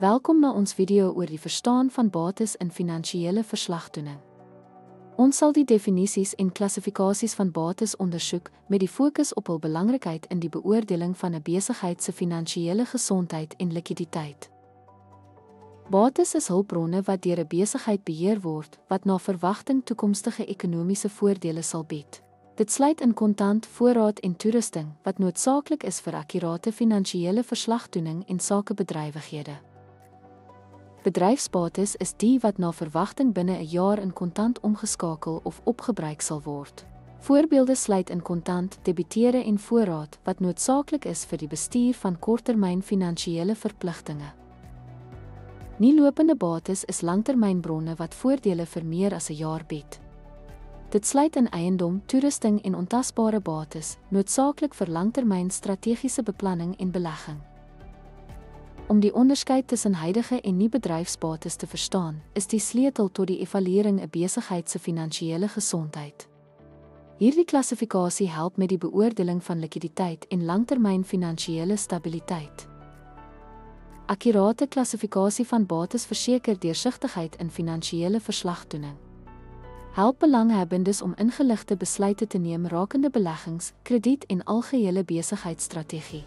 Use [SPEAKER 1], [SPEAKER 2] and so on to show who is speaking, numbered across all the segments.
[SPEAKER 1] Welkom na ons video oor die verstaan van bates in finansiële verslagtoening. Ons sal die definisies en klassifikasies van bates ondersoek met die fokus op hul belangrikheid in die beoordeling van 'n besigheid se finansiële gesondheid en likwiditeit. Bates is hulpbronne wat deur 'n besigheid beheer word wat na verwagting toekomstige ekonomiese voordele sal bied. Dit sluit in kontant, voorraad en toerusting wat noodsaaklik is vir akkurate finansiële verslagtoening en sakebedrywighede. Bedryfsbates is die wat na verwagting binne 'n jaar in kontant omgeskakel of opgebruik sal word. Voorbeelde sluit in kontant, debiteure en voorraad wat noodsaaklik is vir die bestuur van korttermyn finansiële verpligtinge. Nie-lopende bates is langtermynbronne wat voordele vir meer as 'n jaar bied. Dit sluit in eiendom, toerusting en ontasbare bates, noodsaaklik vir langtermyn strategiese beplanning en belegging. Om die onderskeid tussen huidige en nie-bedryfsbates te verstaan, is die sleutel tot die evaluering 'n besigheid se finansiële gesondheid. Hierdie klassifikasie help met die beoordeling van likwiditeit en langtermyn finansiële stabiliteit. Akkurate klassifikasie van bates verseker deursigtigheid in finansiële verslagtoening. Help belanghebbendes om ingeligte besluite te neem rakende beleggings, krediet en algehele besigheidsstrategie.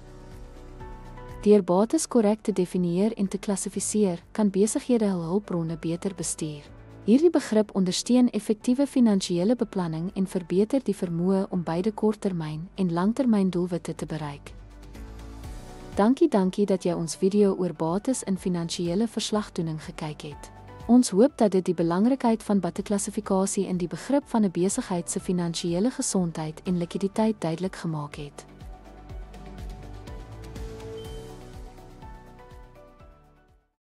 [SPEAKER 1] Deur bates korrek te definieer en te klassifiseer, kan besighede hul hulpbronne beter bestuur. Hierdie begrip ondersteun effektiewe finansiële beplanning en verbeter die vermoë om beide korttermyn en langtermyn doelwitte te bereik. Dankie dat jy ons video oor bates in finansiële verslagtoening gekyk het. Ons hoop dat dit die belangrikheid van bateklassifikasie in die begrip van 'n besigheid se finansiële gesondheid en likwiditeit duidelik gemaak het.